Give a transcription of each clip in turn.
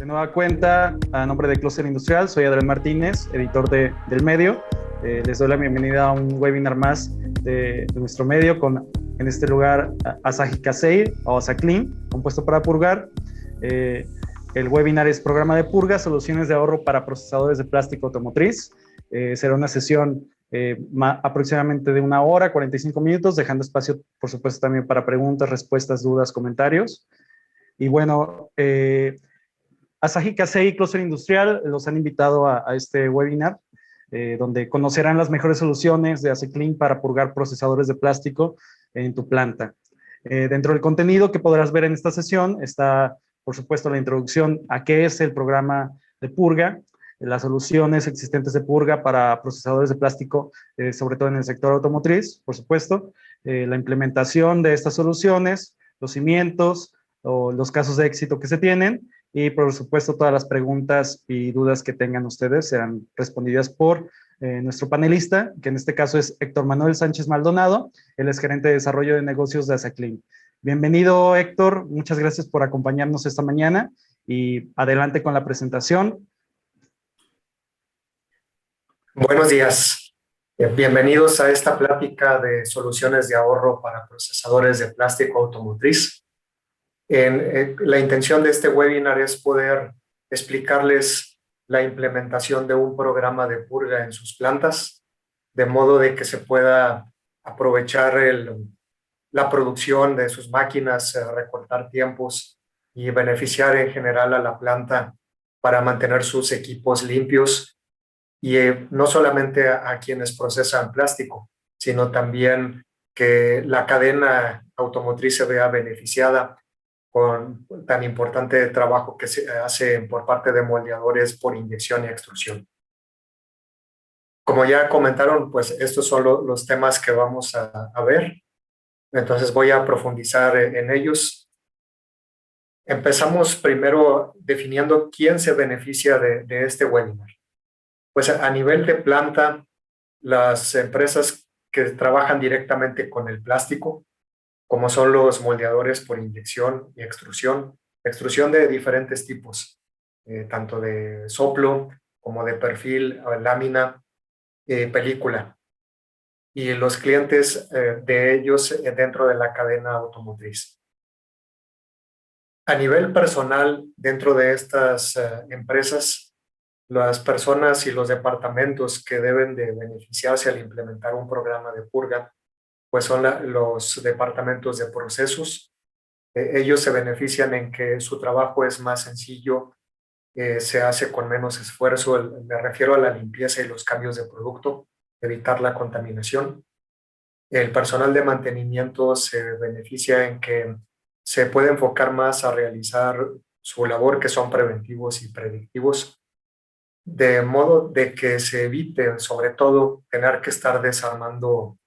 De nueva cuenta, a nombre de Clúster Industrial, soy Adrián Martínez, editor del medio. Les doy la bienvenida a un webinar más de nuestro medio con, en este lugar, Asahi Kasei o Asaclean, compuesto para purgar. El webinar es Programa de Purga, Soluciones de Ahorro para Procesadores de Plástico Automotriz. Será una sesión aproximadamente de 1 hora, 45 minutos, dejando espacio, por supuesto, también para preguntas, respuestas, dudas, comentarios. Y bueno, Asahi Kasei y Clúster Industrial los han invitado a este webinar, donde conocerán las mejores soluciones de Asaclean para purgar procesadores de plástico en tu planta. Dentro del contenido que podrás ver en esta sesión está, por supuesto, la introducción a qué es el programa de purga, las soluciones existentes de purga para procesadores de plástico, sobre todo en el sector automotriz, por supuesto, la implementación de estas soluciones, los cimientos o los casos de éxito que se tienen, y por supuesto todas las preguntas y dudas que tengan ustedes serán respondidas por nuestro panelista, que en este caso es Héctor Manuel Sánchez Maldonado. Él es gerente de desarrollo de negocios de Asaclean. Bienvenido, Héctor, muchas gracias por acompañarnos esta mañana y adelante con la presentación. Buenos días, bienvenidos a esta plática de soluciones de ahorro para procesadores de plástico automotriz. La intención de este webinar es poder explicarles la implementación de un programa de purga en sus plantas, de modo de que se pueda aprovechar la producción de sus máquinas, recortar tiempos y beneficiar en general a la planta para mantener sus equipos limpios y no solamente a quienes procesan plástico, sino también que la cadena automotriz se vea beneficiada con tan importante trabajo que se hace por parte de moldeadores por inyección y extrusión. Como ya comentaron, pues estos son los temas que vamos a ver. Entonces voy a profundizar en ellos. Empezamos primero definiendo quién se beneficia de este webinar. Pues a nivel de planta, las empresas que trabajan directamente con el plástico, como son los moldeadores por inyección y extrusión de diferentes tipos, tanto de soplo como de perfil, lámina, película, y los clientes de ellos dentro de la cadena automotriz. A nivel personal, dentro de estas empresas, las personas y los departamentos que deben de beneficiarse al implementar un programa de purga, pues son los departamentos de procesos. Ellos se benefician en que su trabajo es más sencillo, se hace con menos esfuerzo, me refiero a la limpieza y los cambios de producto, evitar la contaminación. El personal de mantenimiento se beneficia en que se puede enfocar más a realizar su labor, que son preventivos y predictivos, de modo de que se evite, sobre todo, tener que estar desarmando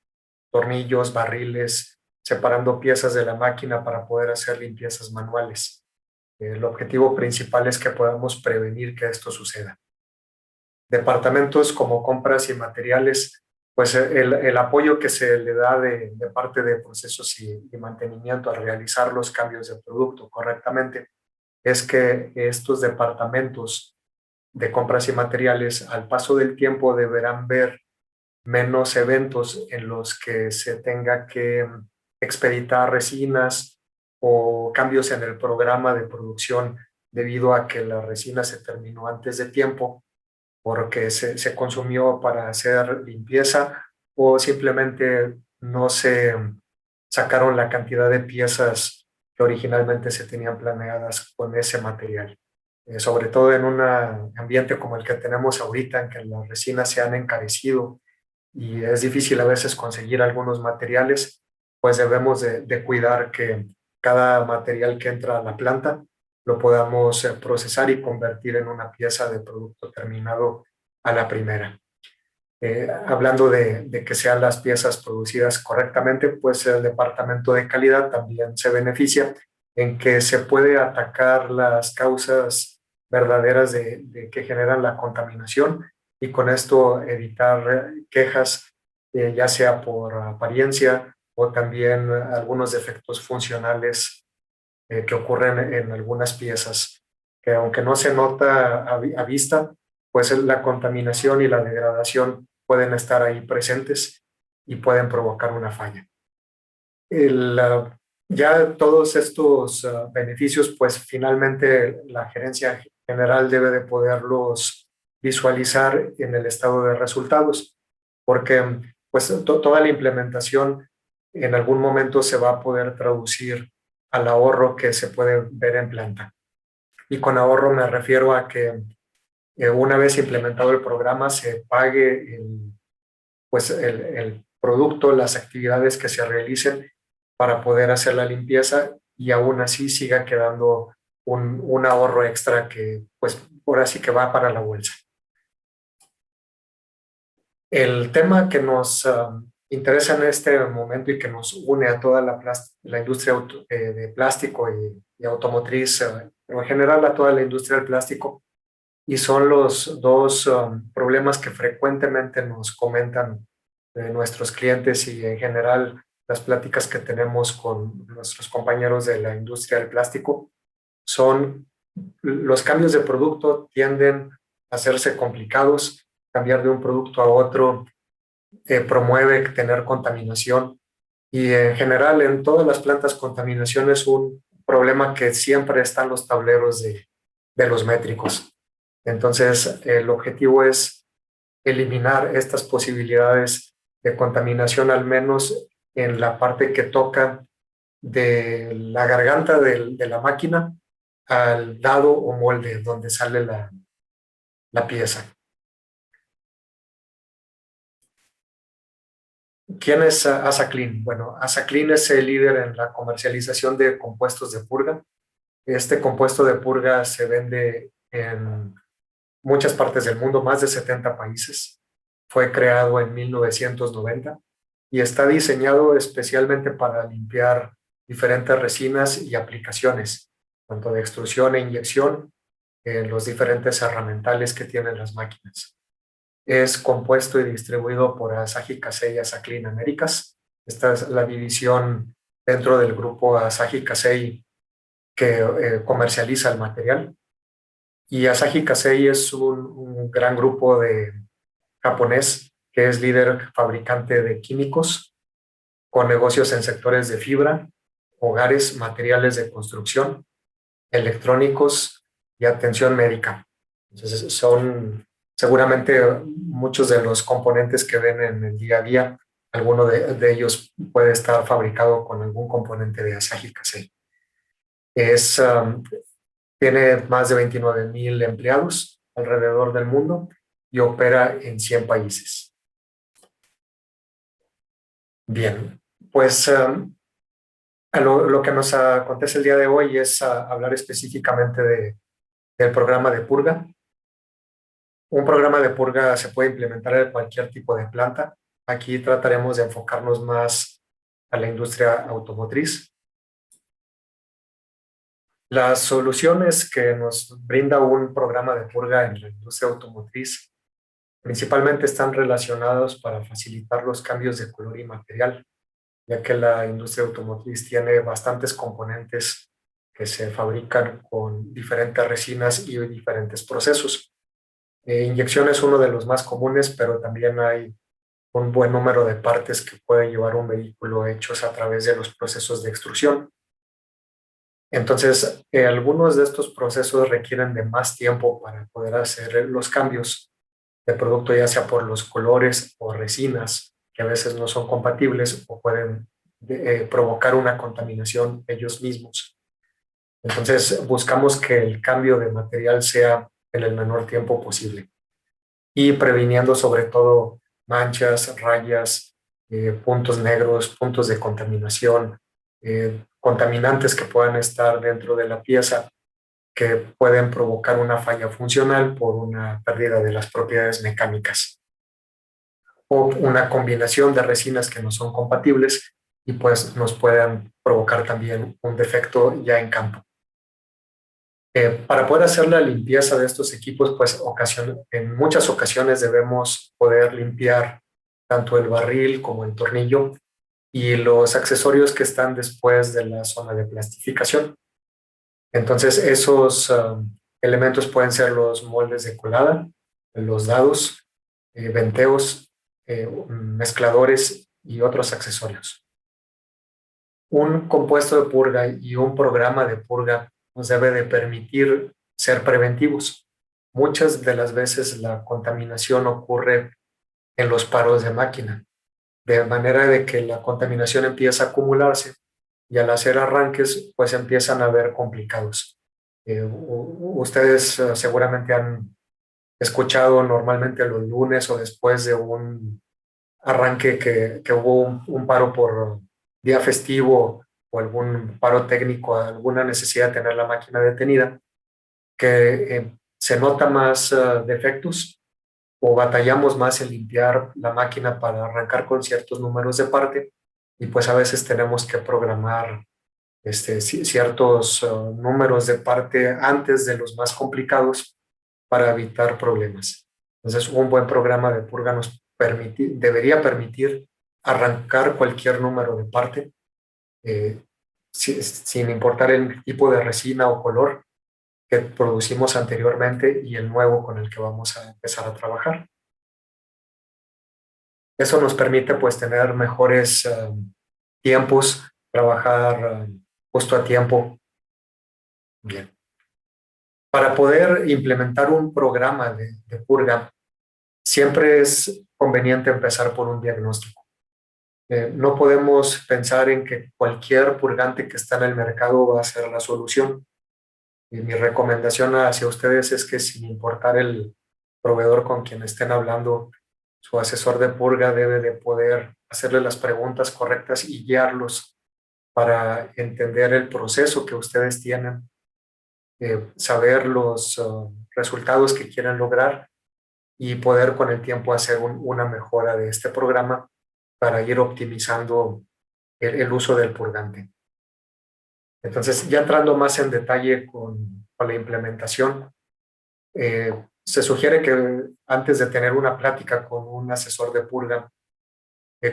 tornillos, barriles, separando piezas de la máquina para poder hacer limpiezas manuales. El objetivo principal es que podamos prevenir que esto suceda. Departamentos como compras y materiales, pues el apoyo que se le da de parte de procesos y mantenimiento al realizar los cambios de producto correctamente, es que estos departamentos de compras y materiales al paso del tiempo deberán ver menos eventos en los que se tenga que expeditar resinas o cambios en el programa de producción debido a que la resina se terminó antes de tiempo porque se consumió para hacer limpieza o simplemente no se sacaron la cantidad de piezas que originalmente se tenían planeadas con ese material. Sobre todo en un ambiente como el que tenemos ahorita, en que las resinas se han encarecido y es difícil a veces conseguir algunos materiales, pues debemos de cuidar que cada material que entra a la planta lo podamos procesar y convertir en una pieza de producto terminado a la primera. Hablando de que sean las piezas producidas correctamente, pues el departamento de calidad también se beneficia en que se puede atacar las causas verdaderas de que generan la contaminación y con esto evitar quejas, ya sea por apariencia o también algunos defectos funcionales que ocurren en algunas piezas que aunque no se nota a vista, pues la contaminación y la degradación pueden estar ahí presentes y pueden provocar una falla. Ya todos estos beneficios, pues finalmente la gerencia general debe de poderlos visualizar en el estado de resultados, porque pues toda la implementación en algún momento se va a poder traducir al ahorro que se puede ver en planta. Y con ahorro me refiero a que una vez implementado el programa se pague el producto, las actividades que se realicen para poder hacer la limpieza y aún así siga quedando un ahorro extra que pues ahora sí que va para la bolsa. El tema que nos interesa en este momento y que nos une a toda la industria de plástico y automotriz, pero en general a toda la industria del plástico, y son los dos problemas que frecuentemente nos comentan nuestros clientes y en general las pláticas que tenemos con nuestros compañeros de la industria del plástico. Son los cambios de producto tienden a hacerse complicados. Cambiar de un producto a otro promueve tener contaminación y en general en todas las plantas contaminación es un problema que siempre está en los tableros de los métricos. Entonces el objetivo es eliminar estas posibilidades de contaminación, al menos en la parte que toca de la garganta de la máquina al dado o molde donde sale la pieza. ¿Quién es ASA Clean? Bueno, ASA Clean es el líder en la comercialización de compuestos de purga. Este compuesto de purga se vende en muchas partes del mundo, más de 70 países. Fue creado en 1990 y está diseñado especialmente para limpiar diferentes resinas y aplicaciones, tanto de extrusión e inyección en los diferentes herramientales que tienen las máquinas. Es compuesto y distribuido por Asahi Kasei y ASA Clean Américas. Esta es la división dentro del grupo Asahi Kasei que comercializa el material. Y Asahi Kasei es un gran grupo japonés que es líder fabricante de químicos con negocios en sectores de fibra, hogares, materiales de construcción, electrónicos y atención médica. Entonces son seguramente muchos de los componentes que ven en el día a día, alguno de ellos puede estar fabricado con algún componente de Asahi Kasei. Tiene más de 29,000 empleados alrededor del mundo y opera en 100 países. Bien, pues lo que nos acontece el día de hoy es hablar específicamente del programa de purga. Un programa de purga se puede implementar en cualquier tipo de planta. Aquí trataremos de enfocarnos más a la industria automotriz. Las soluciones que nos brinda un programa de purga en la industria automotriz principalmente están relacionados para facilitar los cambios de color y material, ya que la industria automotriz tiene bastantes componentes que se fabrican con diferentes resinas y diferentes procesos. Inyección es uno de los más comunes, pero también hay un buen número de partes que puede llevar un vehículo hechos a través de los procesos de extrusión. Entonces, algunos de estos procesos requieren de más tiempo para poder hacer los cambios de producto, ya sea por los colores o resinas, que a veces no son compatibles o pueden provocar una contaminación ellos mismos. Entonces, buscamos que el cambio de material sea en el menor tiempo posible y previniendo sobre todo manchas, rayas, puntos negros, puntos de contaminación, contaminantes que puedan estar dentro de la pieza que pueden provocar una falla funcional por una pérdida de las propiedades mecánicas o una combinación de resinas que no son compatibles y pues nos puedan provocar también un defecto ya en campo. Para poder hacer la limpieza de estos equipos, pues en muchas ocasiones debemos poder limpiar tanto el barril como el tornillo y los accesorios que están después de la zona de plastificación. Entonces, esos Elementos pueden ser los moldes de colada, los dados, venteos, mezcladores y otros accesorios. Un compuesto de purga y un programa de purga nos debe de permitir ser preventivos. Muchas de las veces la contaminación ocurre en los paros de máquina, de manera de que la contaminación empieza a acumularse y al hacer arranques pues empiezan a haber complicados. Ustedes seguramente han escuchado normalmente los lunes o después de un arranque que hubo un paro por día festivo o algún paro técnico, alguna necesidad de tener la máquina detenida, que se nota más defectos o batallamos más en limpiar la máquina para arrancar con ciertos números de parte y pues a veces tenemos que programar ciertos números de parte antes de los más complicados para evitar problemas. Entonces, un buen programa de purga nos debería permitir arrancar cualquier número de parte sin importar el tipo de resina o color que producimos anteriormente y el nuevo con el que vamos a empezar a trabajar. Eso nos permite pues tener mejores tiempos, trabajar justo a tiempo. Bien. Para poder implementar un programa de purga, siempre es conveniente empezar por un diagnóstico. No podemos pensar en que cualquier purgante que está en el mercado va a ser la solución. Y mi recomendación hacia ustedes es que sin importar el proveedor con quien estén hablando, su asesor de purga debe de poder hacerle las preguntas correctas y guiarlos para entender el proceso que ustedes tienen, saber los resultados que quieren lograr y poder con el tiempo hacer una mejora de este programa para ir optimizando el uso del purgante. Entonces, ya entrando más en detalle con la implementación, se sugiere que antes de tener una plática con un asesor de purga,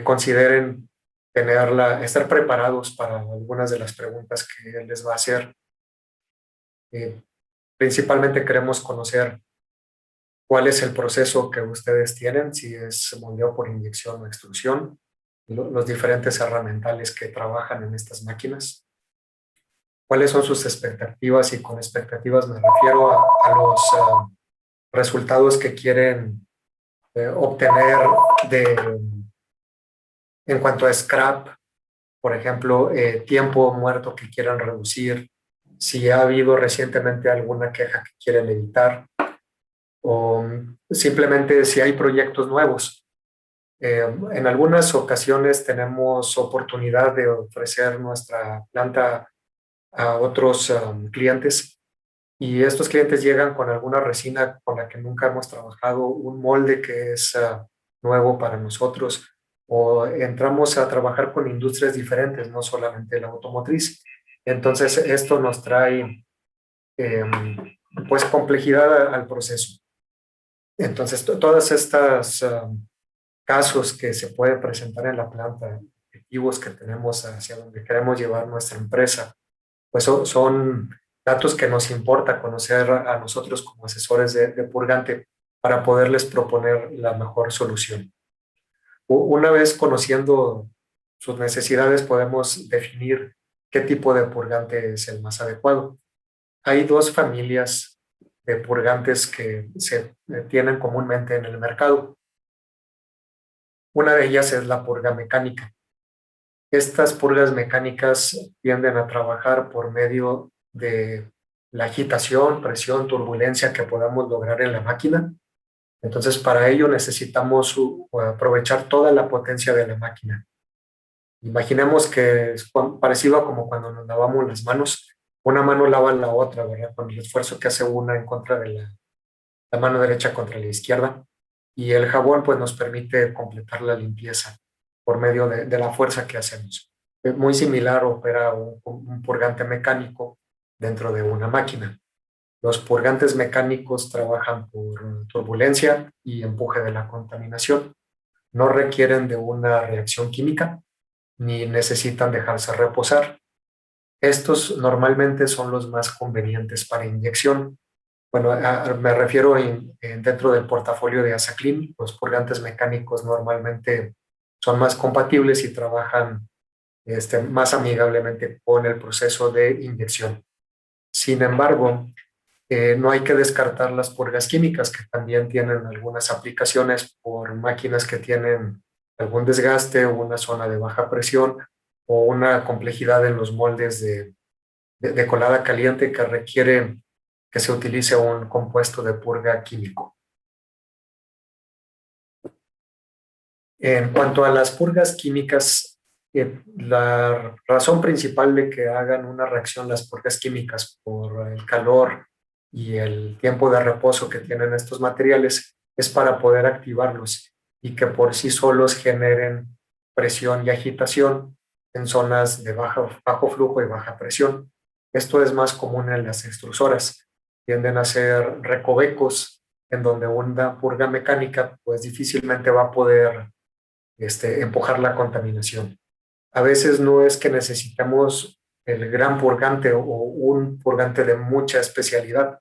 consideren estar preparados para algunas de las preguntas que él les va a hacer. Principalmente queremos conocer cuál es el proceso que ustedes tienen, si es moldeo por inyección o extrusión, los diferentes herramientales que trabajan en estas máquinas, cuáles son sus expectativas, y con expectativas me refiero a los resultados que quieren obtener en cuanto a scrap, por ejemplo, tiempo muerto que quieran reducir, si ha habido recientemente alguna queja que quieren evitar, o simplemente si hay proyectos nuevos. En algunas ocasiones tenemos oportunidad de ofrecer nuestra planta a otros clientes, y estos clientes llegan con alguna resina con la que nunca hemos trabajado, un molde que es nuevo para nosotros, o entramos a trabajar con industrias diferentes, no solamente la automotriz. Entonces esto nos trae pues complejidad al proceso. Entonces todas estas casos que se pueden presentar en la planta, objetivos que tenemos hacia donde queremos llevar nuestra empresa, pues son datos que nos importa conocer a nosotros como asesores de purgante para poderles proponer la mejor solución. Una vez conociendo sus necesidades, podemos definir qué tipo de purgante es el más adecuado. Hay dos familias de purgantes que se tienen comúnmente en el mercado. Una de ellas es la purga mecánica. Estas purgas mecánicas tienden a trabajar por medio de la agitación, presión, turbulencia que podamos lograr en la máquina. Entonces, para ello necesitamos aprovechar toda la potencia de la máquina. Imaginemos que es parecido a como cuando nos lavamos las manos. Una mano lava la otra, ¿verdad? Con el esfuerzo que hace una en contra de la mano derecha contra la izquierda. Y el jabón pues nos permite completar la limpieza por medio de la fuerza que hacemos. Muy similar opera un purgante mecánico dentro de una máquina. Los purgantes mecánicos trabajan por turbulencia y empuje de la contaminación. No requieren de una reacción química ni necesitan dejarse reposar. Estos normalmente son los más convenientes para inyección, Bueno, me refiero dentro del portafolio de ASACLIN. Los purgantes mecánicos normalmente son más compatibles y trabajan más amigablemente con el proceso de inyección. Sin embargo, no hay que descartar las purgas químicas, que también tienen algunas aplicaciones por máquinas que tienen algún desgaste o una zona de baja presión o una complejidad en los moldes de colada caliente que requiere que se utilice un compuesto de purga químico. En cuanto a las purgas químicas, la razón principal de que hagan una reacción las purgas químicas por el calor y el tiempo de reposo que tienen estos materiales es para poder activarlos y que por sí solos generen presión y agitación en zonas de bajo flujo y baja presión. Esto es más común en las extrusoras. Tienden a ser recovecos en donde una purga mecánica pues difícilmente va a poder empujar la contaminación. A veces no es que necesitemos el gran purgante o un purgante de mucha especialidad,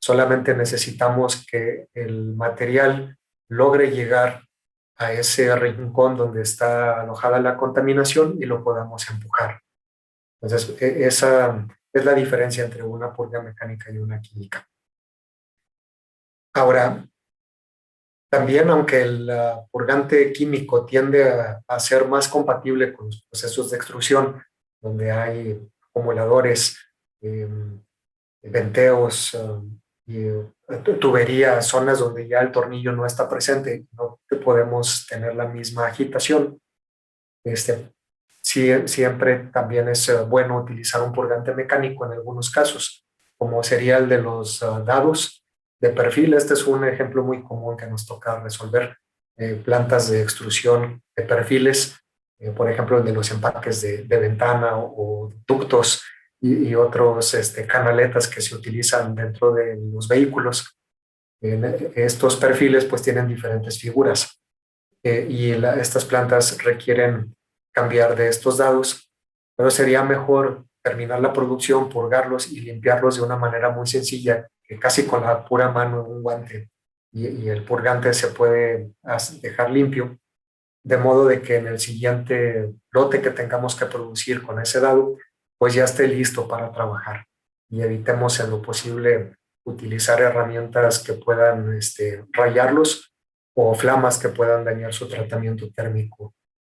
solamente necesitamos que el material logre llegar a ese rincón donde está alojada la contaminación y lo podamos empujar. Entonces, esa es la diferencia entre una purga mecánica y una química. Ahora, también, aunque el purgante químico tiende a ser más compatible con los procesos de extrusión, donde hay acumuladores, eh, venteos y tuberías, zonas donde ya el tornillo no está presente, no podemos tener la misma agitación. Siempre también es bueno utilizar un purgante mecánico en algunos casos, como sería el de los dados de perfil. Este es un ejemplo muy común que nos toca resolver. Plantas de extrusión de perfiles, por ejemplo, el de los empaques de ventana o ductos y otros canaletas que se utilizan dentro de los vehículos. Estos perfiles pues tienen diferentes figuras y estas plantas requieren cambiar de estos dados, pero sería mejor terminar la producción, purgarlos y limpiarlos de una manera muy sencilla, que casi con la pura mano en un guante, y el purgante se puede dejar limpio, de modo de que en el siguiente lote que tengamos que producir con ese dado, pues ya esté listo para trabajar y evitemos en lo posible utilizar herramientas que puedan rayarlos o flamas que puedan dañar su tratamiento térmico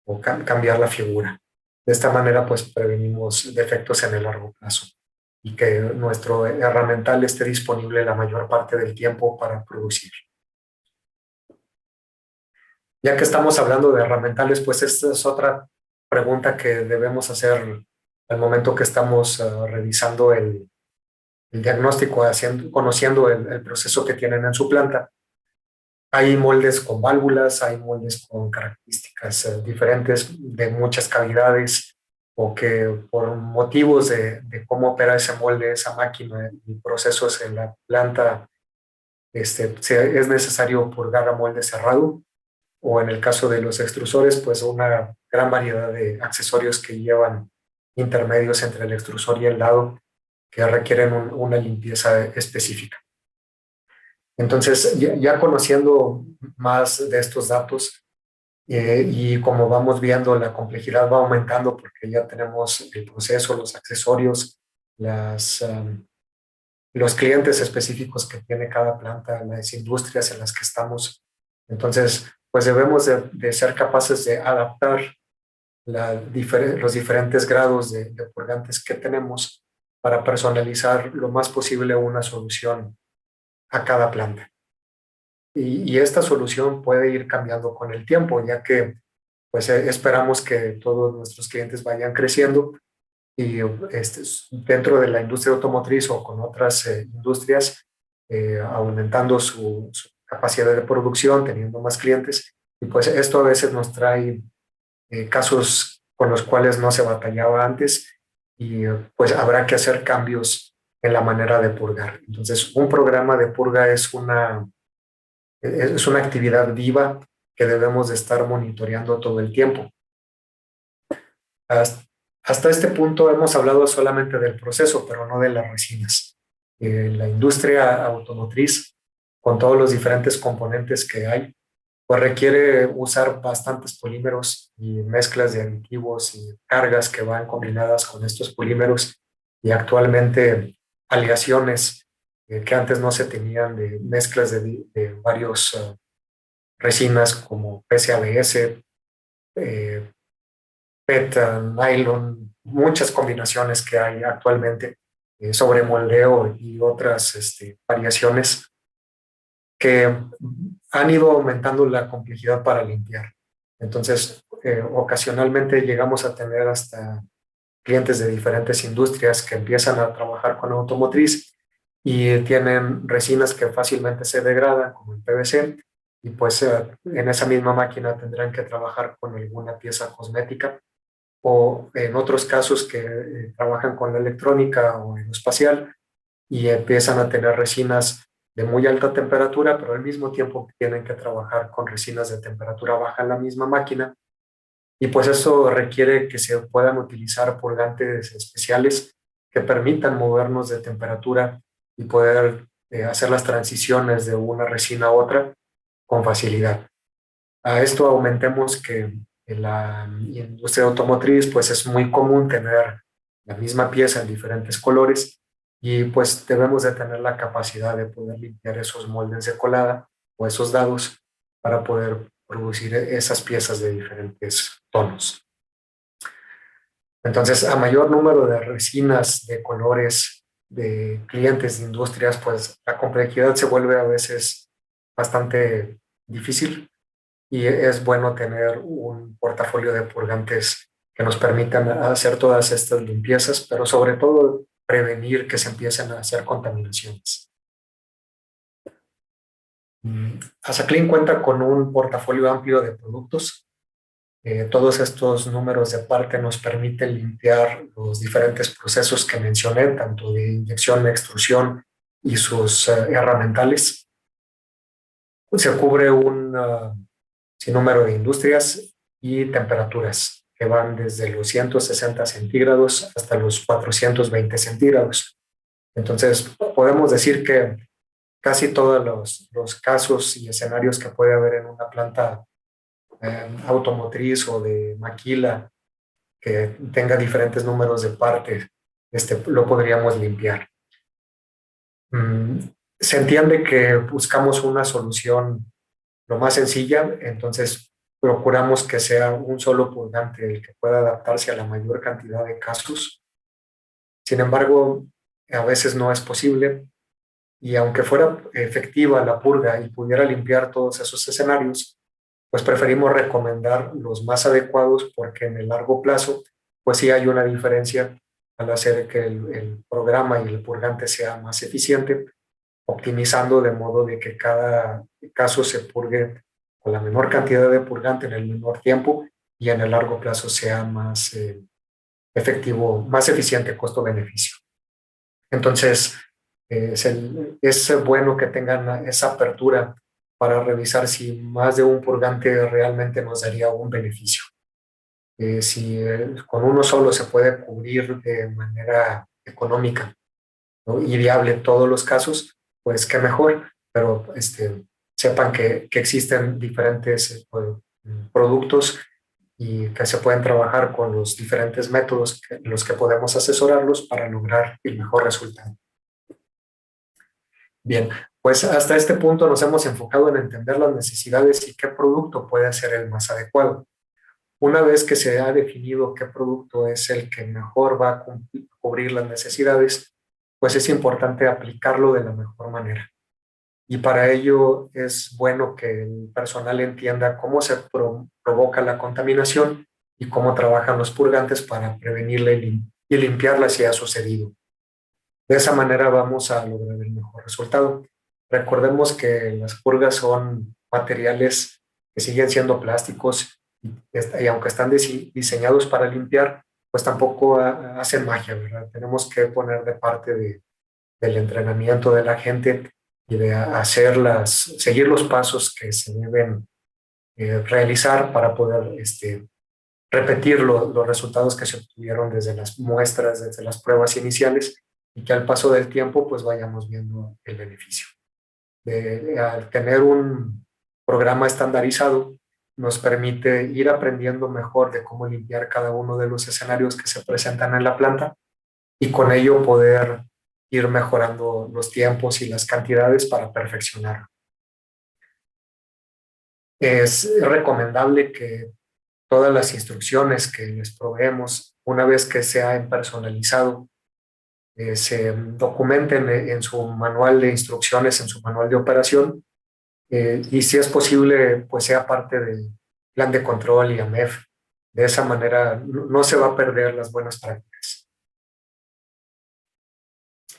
o cambiar la figura. De esta manera, pues prevenimos defectos en el largo plazo y que nuestro herramental esté disponible la mayor parte del tiempo para producir. Ya que estamos hablando de herramientales, pues esta es otra pregunta que debemos hacer al momento que estamos revisando el diagnóstico, conociendo el proceso que tienen en su planta. Hay moldes con válvulas, hay moldes con características diferentes de muchas cavidades o que por motivos de cómo opera ese molde, esa máquina y procesos en la planta, es necesario purgar a molde cerrado, o en el caso de los extrusores, pues una gran variedad de accesorios que llevan intermedios entre el extrusor y el dado que requieren una limpieza específica. Entonces, ya conociendo más de estos datos y como vamos viendo, la complejidad va aumentando porque ya tenemos el proceso, los accesorios, los clientes específicos que tiene cada planta, las industrias en las que estamos. Entonces, pues debemos de ser capaces de adaptar los diferentes grados de purgantes que tenemos para personalizar lo más posible una solución a cada planta. Y esta solución puede ir cambiando con el tiempo, ya que pues esperamos que todos nuestros clientes vayan creciendo y dentro de la industria automotriz o con otras industrias, aumentando su capacidad de producción, teniendo más clientes. Y pues esto a veces nos trae casos con los cuales no se batallaba antes y pues habrá que hacer cambios en la manera de purgar. Entonces, un programa de purga es una actividad viva que debemos de estar monitoreando todo el tiempo. Hasta este punto hemos hablado solamente del proceso, pero no de las resinas. La industria automotriz, con todos los diferentes componentes que hay, pues requiere usar bastantes polímeros y mezclas de aditivos y cargas que van combinadas con estos polímeros, y actualmente aleaciones que antes no se tenían, de mezclas de varios resinas como PCABS, eh, PET, nylon, muchas combinaciones que hay actualmente, sobre moldeo y otras variaciones que han ido aumentando la complejidad para limpiar. Entonces, ocasionalmente llegamos a tener hasta clientes de diferentes industrias que empiezan a trabajar con automotriz y tienen resinas que fácilmente se degradan, como el PVC, y pues en esa misma máquina tendrán que trabajar con alguna pieza cosmética, o en otros casos que trabajan con la electrónica o aeroespacial y empiezan a tener resinas de muy alta temperatura, pero al mismo tiempo tienen que trabajar con resinas de temperatura baja en la misma máquina, y pues eso requiere que se puedan utilizar purgantes especiales que permitan movernos de temperatura y poder hacer las transiciones de una resina a otra con facilidad. A esto aumentemos que en la industria automotriz pues es muy común tener la misma pieza en diferentes colores, y pues debemos de tener la capacidad de poder limpiar esos moldes de colada o esos dados para poder producir esas piezas de diferentes tonos. Entonces, a mayor número de resinas, de colores, de clientes, de industrias, pues la complejidad se vuelve a veces bastante difícil, y es bueno tener un portafolio de purgantes que nos permitan hacer todas estas limpiezas, pero sobre todo prevenir que se empiecen a hacer contaminaciones. Asaclean cuenta con un portafolio amplio de productos. Todos estos números de parte nos permiten limpiar los diferentes procesos que mencioné, tanto de inyección, extrusión y sus herramientales. Se cubre un sinnúmero de industrias y temperaturas que van desde los 160 centígrados hasta los 420 centígrados. Entonces, podemos decir que casi todos los casos y escenarios que puede haber en una planta automotriz o de maquila que tenga diferentes números de partes, lo podríamos limpiar. Se entiende que buscamos una solución lo más sencilla, entonces procuramos que sea un solo purgante el que pueda adaptarse a la mayor cantidad de casos. Sin embargo, a veces no es posible, y aunque fuera efectiva la purga y pudiera limpiar todos esos escenarios, pues preferimos recomendar los más adecuados, porque en el largo plazo, pues sí hay una diferencia al hacer que el programa y el purgante sea más eficiente, optimizando de modo de que cada caso se purgue con la menor cantidad de purgante en el menor tiempo, y en el largo plazo sea más efectivo, más eficiente costo-beneficio. Entonces, es bueno que tengan esa apertura para revisar si más de un purgante realmente nos daría un beneficio. Si con uno solo se puede cubrir de manera económica, ¿no?, y viable todos los casos, pues qué mejor, pero sepan que existen diferentes productos y que se pueden trabajar con los diferentes métodos en los que podemos asesorarlos para lograr el mejor resultado. Bien, pues hasta este punto nos hemos enfocado en entender las necesidades y qué producto puede ser el más adecuado. Una vez que se ha definido qué producto es el que mejor va a cubrir las necesidades, pues es importante aplicarlo de la mejor manera. Y para ello es bueno que el personal entienda cómo se provoca la contaminación y cómo trabajan los purgantes para prevenirla y limpiarla si ha sucedido. De esa manera vamos a lograr el mejor resultado. Recordemos que las purgas son materiales que siguen siendo plásticos, y aunque están diseñados para limpiar, pues tampoco hacen magia, ¿verdad? Tenemos que poner de parte del entrenamiento de la gente y de seguir los pasos que se deben realizar para poder repetir los resultados que se obtuvieron desde las muestras, desde las pruebas iniciales, y que al paso del tiempo pues vayamos viendo el beneficio. Al tener un programa estandarizado, nos permite ir aprendiendo mejor de cómo limpiar cada uno de los escenarios que se presentan en la planta y con ello poder ir mejorando los tiempos y las cantidades para perfeccionar. Es recomendable que todas las instrucciones que les proveemos, una vez que sea personalizado, se documenten en su manual de instrucciones, en su manual de operación, y si es posible, pues sea parte del plan de control y AMEF. De esa manera no se va a perder las buenas prácticas.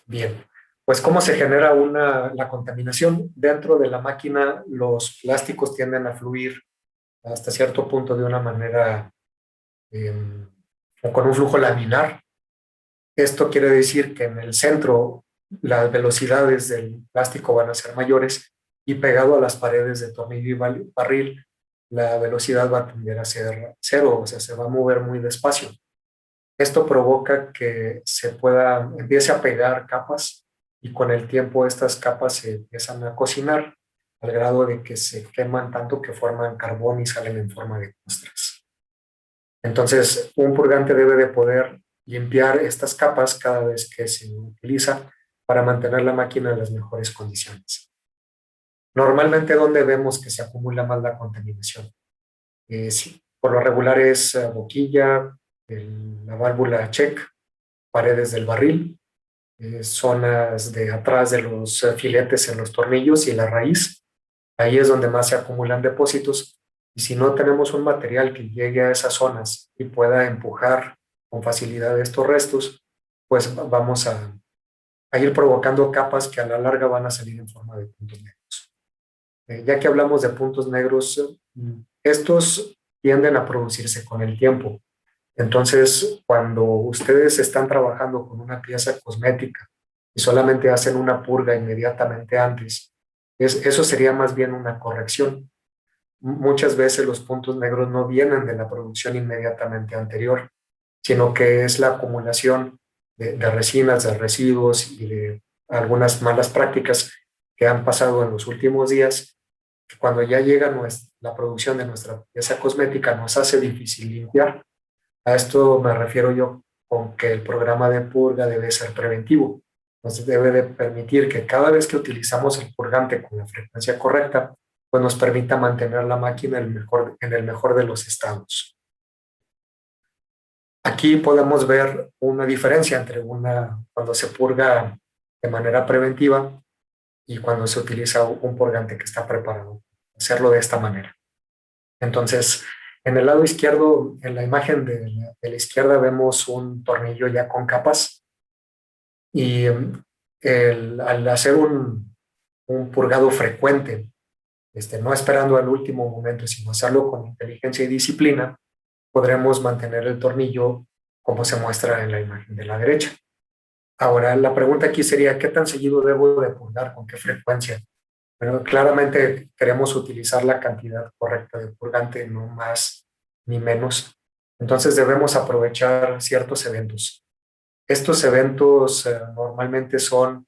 Bien, pues ¿cómo se genera la contaminación? Dentro de la máquina, los plásticos tienden a fluir hasta cierto punto de una manera o con un flujo laminar. Esto quiere decir que en el centro las velocidades del plástico van a ser mayores y pegado a las paredes de tornillo y barril, la velocidad va a tender a ser cero, o sea, se va a mover muy despacio. Esto provoca que empiece a pegar capas y con el tiempo estas capas se empiezan a cocinar al grado de que se queman tanto que forman carbón y salen en forma de costras. Entonces, un purgante debe de poder limpiar estas capas cada vez que se utiliza para mantener la máquina en las mejores condiciones. Normalmente, ¿dónde vemos que se acumula más la contaminación? Sí, por lo regular es boquilla, la válvula check, paredes del barril, zonas de atrás de los filetes en los tornillos y la raíz. Ahí es donde más se acumulan depósitos. Y si no tenemos un material que llegue a esas zonas y pueda empujar con facilidad estos restos, pues vamos a ir provocando capas que a la larga van a salir en forma de puntos negros. Ya que hablamos de puntos negros, estos tienden a producirse con el tiempo. Entonces, cuando ustedes están trabajando con una pieza cosmética y solamente hacen una purga inmediatamente antes, eso sería más bien una corrección. Muchas veces los puntos negros no vienen de la producción inmediatamente anterior, sino que es la acumulación de resinas, de residuos y de algunas malas prácticas que han pasado en los últimos días, que cuando ya llega la producción de nuestra pieza cosmética nos hace difícil limpiar. A esto me refiero yo con que el programa de purga debe ser preventivo. Entonces debe de permitir que cada vez que utilizamos el purgante con la frecuencia correcta, pues nos permita mantener la máquina en el mejor de los estados. Aquí podemos ver una diferencia entre cuando se purga de manera preventiva y cuando se utiliza un purgante que está preparado. Hacerlo de esta manera. Entonces, en el lado izquierdo, en la imagen de la izquierda, vemos un tornillo ya con capas y al hacer un purgado frecuente, no esperando al último momento, sino hacerlo con inteligencia y disciplina, podremos mantener el tornillo como se muestra en la imagen de la derecha. Ahora, la pregunta aquí sería, ¿qué tan seguido debo de purgar? ¿Con qué frecuencia? Bueno, claramente queremos utilizar la cantidad correcta de purgante, no más ni menos. Entonces debemos aprovechar ciertos eventos. Estos eventos normalmente son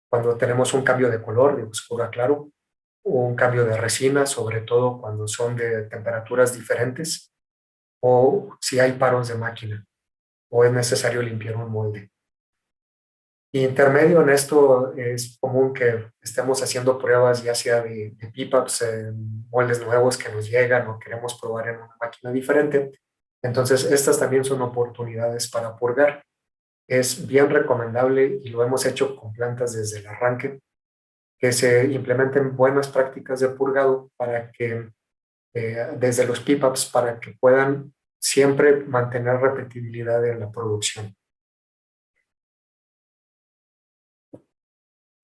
cuando tenemos un cambio de color, de oscuro a claro, un cambio de resina, sobre todo cuando son de temperaturas diferentes, o si hay paros de máquina, o es necesario limpiar un molde. Intermedio en esto es común que estemos haciendo pruebas ya sea de PPAPs, moldes nuevos que nos llegan o queremos probar en una máquina diferente. Entonces, estas también son oportunidades para purgar. Es bien recomendable y lo hemos hecho con plantas desde el arranque, que se implementen buenas prácticas de purgado para que, desde los PPAPs, para que puedan siempre mantener repetibilidad en la producción.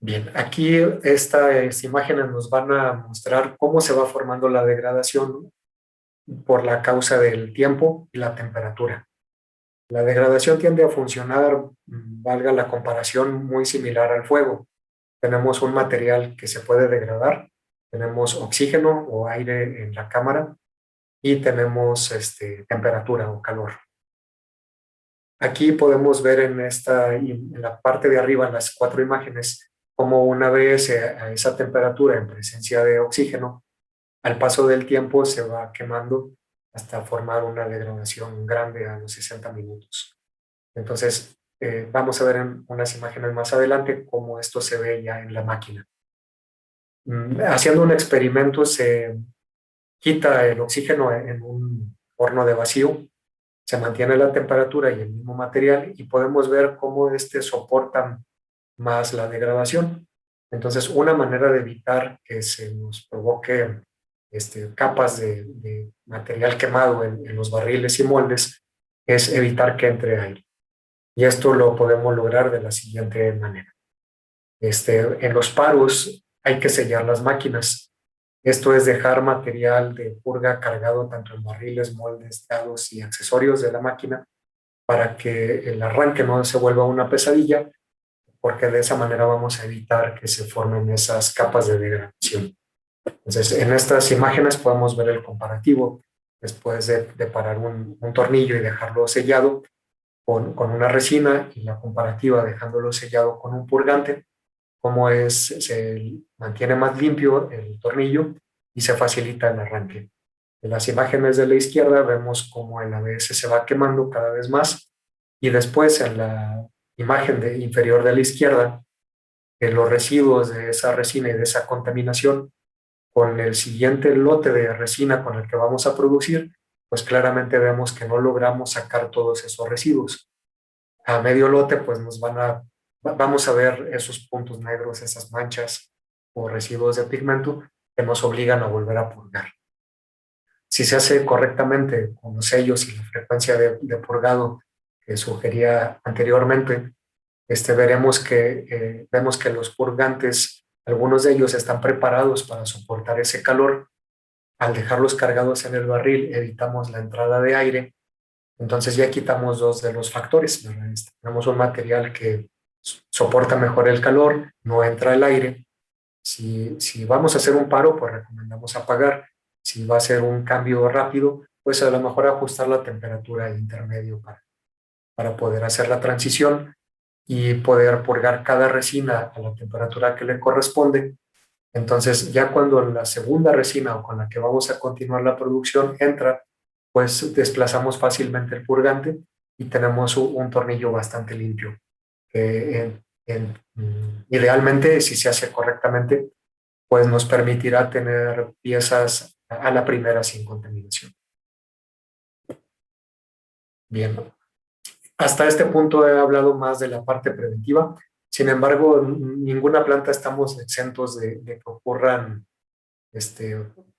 Bien, aquí estas imágenes nos van a mostrar cómo se va formando la degradación por la causa del tiempo y la temperatura. La degradación tiende a funcionar, valga la comparación, muy similar al fuego. Tenemos un material que se puede degradar, tenemos oxígeno o aire en la cámara y tenemos temperatura o calor. Aquí podemos ver en la parte de arriba, en las 4 imágenes, cómo una vez a esa temperatura en presencia de oxígeno, al paso del tiempo se va quemando hasta formar una degradación grande a los 60 minutos. Entonces, vamos a ver en unas imágenes más adelante cómo esto se ve ya en la máquina. Haciendo un experimento se quita el oxígeno en un horno de vacío, se mantiene la temperatura y el mismo material y podemos ver cómo soporta más la degradación. Entonces, una manera de evitar que se nos provoque capas de material quemado en los barriles y moldes es evitar que entre aire. Y esto lo podemos lograr de la siguiente manera. En los paros hay que sellar las máquinas. Esto es dejar material de purga cargado tanto en barriles, moldes, dados y accesorios de la máquina para que el arranque no se vuelva una pesadilla, porque de esa manera vamos a evitar que se formen esas capas de degradación. Entonces, en estas imágenes podemos ver el comparativo después de parar un tornillo y dejarlo sellado con una resina y la comparativa dejándolo sellado con un purgante, cómo se mantiene más limpio el tornillo y se facilita el arranque. En las imágenes de la izquierda vemos cómo el ABS se va quemando cada vez más y después en la imagen inferior de la izquierda, los residuos de esa resina y de esa contaminación con el siguiente lote de resina con el que vamos a producir, pues claramente vemos que no logramos sacar todos esos residuos. A medio lote, pues vamos a ver esos puntos negros, esas manchas o residuos de pigmento que nos obligan a volver a purgar. Si se hace correctamente con los sellos y la frecuencia de purgado que sugería anteriormente, vemos que los purgantes, algunos de ellos están preparados para soportar ese calor. Al dejarlos cargados en el barril, evitamos la entrada de aire. Entonces ya quitamos dos de los factores. Tenemos un material que soporta mejor el calor, no entra el aire. Si vamos a hacer un paro, pues recomendamos apagar. Si va a ser un cambio rápido, pues a lo mejor ajustar la temperatura intermedio para poder hacer la transición y poder purgar cada resina a la temperatura que le corresponde. Entonces, ya cuando la segunda resina o con la que vamos a continuar la producción entra, pues desplazamos fácilmente el purgante y tenemos un tornillo bastante limpio. Idealmente, si se hace correctamente, pues nos permitirá tener piezas a la primera sin contaminación. Bien, hasta este punto he hablado más de la parte preventiva. Sin embargo, ninguna planta estamos exentos de que ocurran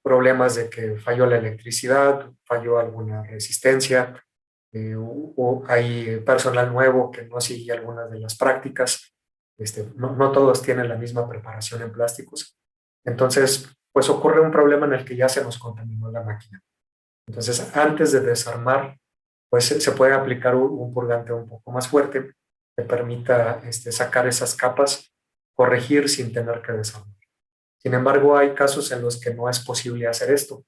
problemas de que falló la electricidad, falló alguna resistencia, o hay personal nuevo que no sigue algunas de las prácticas. No todos tienen la misma preparación en plásticos. Entonces, pues ocurre un problema en el que ya se nos contaminó la máquina. Entonces, antes de desarmar, pues se puede aplicar un purgante un poco más fuerte que permita sacar esas capas, corregir sin tener que desarmar. Sin embargo, hay casos en los que no es posible hacer esto.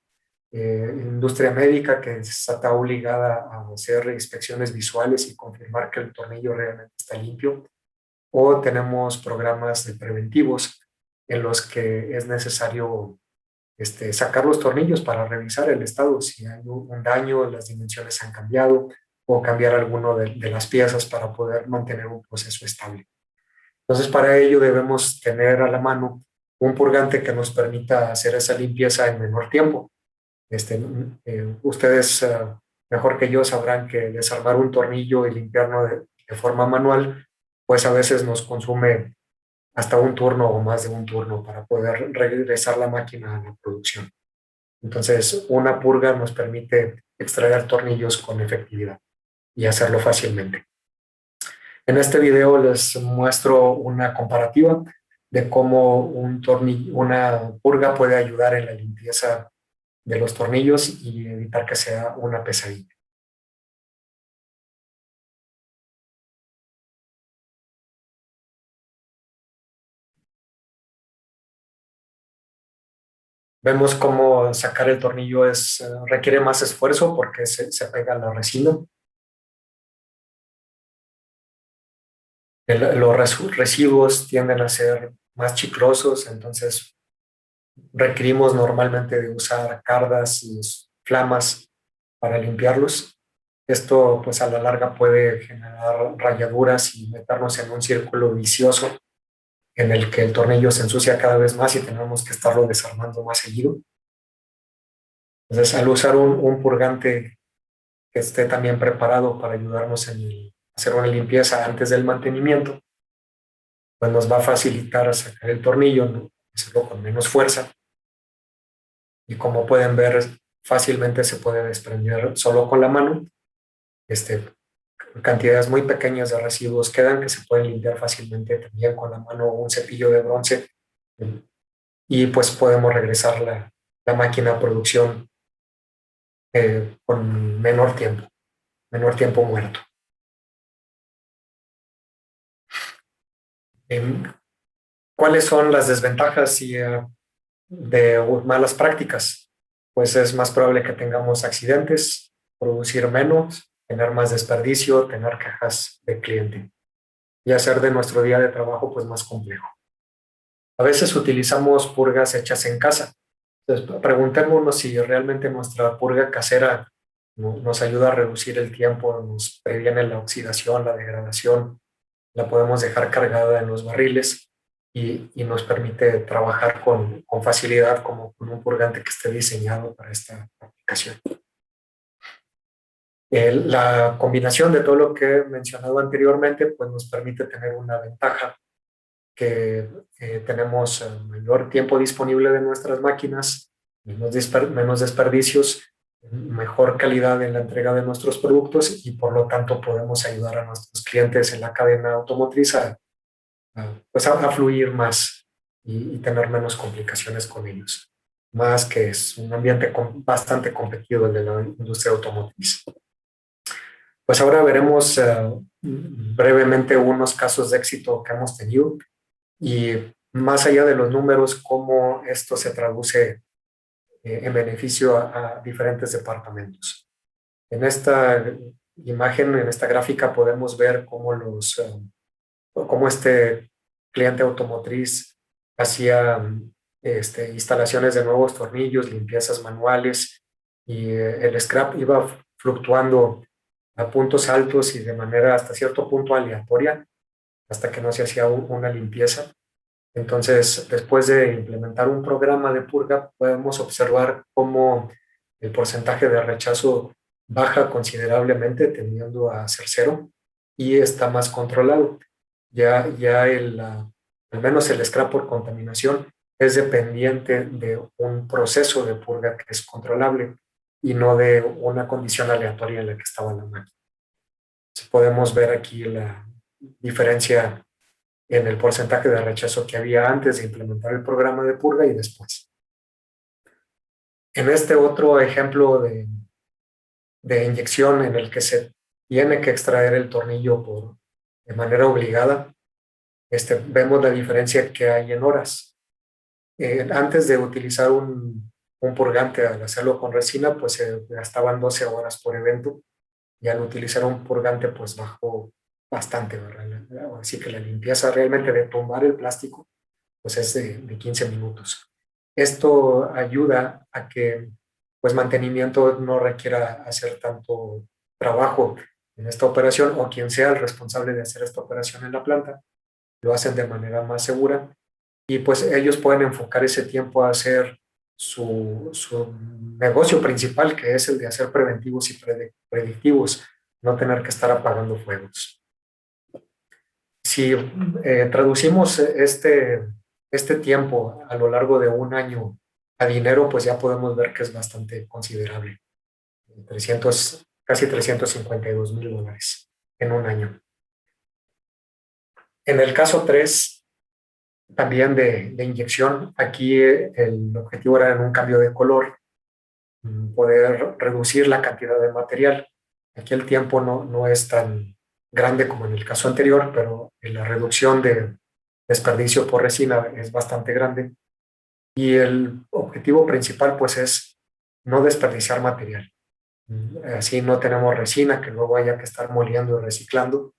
Industria médica que está obligada a hacer inspecciones visuales y confirmar que el tornillo realmente está limpio, o tenemos programas de preventivos en los que es necesario sacar los tornillos para revisar el estado, si hay un daño, las dimensiones han cambiado, o cambiar alguno de las piezas para poder mantener un proceso estable. Entonces, para ello debemos tener a la mano un purgante que nos permita hacer esa limpieza en menor tiempo. Ustedes mejor que yo sabrán que desarmar un tornillo y limpiarlo de forma manual, pues a veces nos consume hasta un turno o más de un turno para poder regresar la máquina a la producción. Entonces, una purga nos permite extraer tornillos con efectividad y hacerlo fácilmente. En este video les muestro una comparativa de cómo una purga puede ayudar en la limpieza de los tornillos y evitar que sea una pesadilla. Vemos cómo sacar el tornillo requiere más esfuerzo porque se pega a la resina. Los residuos tienden a ser más chiclosos, entonces requerimos normalmente de usar cardas y flamas para limpiarlos. Esto pues a la larga puede generar rayaduras y meternos en un círculo vicioso en el que el tornillo se ensucia cada vez más y tenemos que estarlo desarmando más seguido. Entonces, al usar un purgante que esté también preparado para ayudarnos en hacer una limpieza antes del mantenimiento, pues nos va a facilitar sacar el tornillo, ¿no? Hacerlo con menos fuerza. Y como pueden ver, fácilmente se puede desprender solo con la mano. Cantidades muy pequeñas de residuos quedan que se pueden limpiar fácilmente también con la mano o un cepillo de bronce. Y pues podemos regresar la máquina a producción con menor tiempo muerto. ¿Cuáles son las desventajas de malas prácticas? Pues es más probable que tengamos accidentes, producir menos, tener más desperdicio, tener quejas de cliente y hacer de nuestro día de trabajo pues más complejo. A veces utilizamos purgas hechas en casa. Entonces, preguntémonos si realmente nuestra purga casera nos ayuda a reducir el tiempo, nos previene la oxidación, la degradación, la podemos dejar cargada en los barriles y nos permite trabajar con facilidad como con un purgante que esté diseñado para esta aplicación. La combinación de todo lo que he mencionado anteriormente pues nos permite tener una ventaja que tenemos mayor tiempo disponible de nuestras máquinas, menos desperdicios, mejor calidad en la entrega de nuestros productos y por lo tanto podemos ayudar a nuestros clientes en la cadena automotriz pues a fluir más y tener menos complicaciones con ellos, más que es un ambiente bastante competido el de la industria automotriz. Pues ahora veremos brevemente unos casos de éxito que hemos tenido y más allá de los números, cómo esto se traduce en beneficio a diferentes departamentos. En esta imagen, en esta gráfica, podemos ver cómo este cliente automotriz hacía instalaciones de nuevos tornillos, limpiezas manuales y el scrap iba fluctuando a puntos altos y de manera hasta cierto punto aleatoria hasta que no se hacía una limpieza. Entonces, después de implementar un programa de purga, podemos observar cómo el porcentaje de rechazo baja considerablemente, tendiendo a ser cero, y está más controlado. Al menos el scrap por contaminación es dependiente de un proceso de purga que es controlable y no de una condición aleatoria en la que estaba la máquina. Entonces, podemos ver aquí la diferencia en el porcentaje de rechazo que había antes de implementar el programa de purga y después. En este otro ejemplo de inyección en el que se tiene que extraer el tornillo de manera obligada, vemos la diferencia que hay en horas. Antes de utilizar un purgante, al hacerlo con resina, pues se gastaban 12 horas por evento, y al utilizar un purgante, pues bajó bastante, ¿verdad? Así que la limpieza realmente de tumbar el plástico, pues es de 15 minutos. Esto ayuda a que pues mantenimiento no requiera hacer tanto trabajo en esta operación, o quien sea el responsable de hacer esta operación en la planta, lo hacen de manera más segura y pues ellos pueden enfocar ese tiempo a hacer su negocio principal, que es el de hacer preventivos y predictivos, no tener que estar apagando fuegos. Si traducimos este tiempo a lo largo de un año a dinero, pues ya podemos ver que es bastante considerable. Casi $352,000 en un año. En el caso 3, también de inyección, aquí el objetivo era en un cambio de color, poder reducir la cantidad de material. Aquí el tiempo no es tan grande como en el caso anterior, pero la reducción de desperdicio por resina es bastante grande. Y el objetivo principal pues es no desperdiciar material. Así no tenemos resina que luego haya que estar moliendo y reciclando.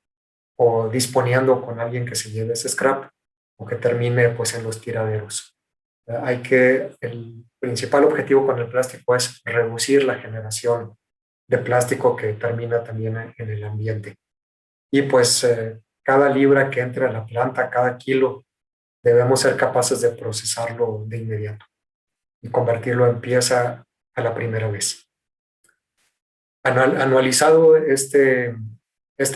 o disponiendo con alguien que se lleve ese scrap o que termine pues en los tiraderos. El principal objetivo con el plástico es reducir la generación de plástico que termina también en el ambiente. Y pues cada libra que entre a la planta, cada kilo, debemos ser capaces de procesarlo de inmediato y convertirlo en pieza a la primera vez. Anualizado este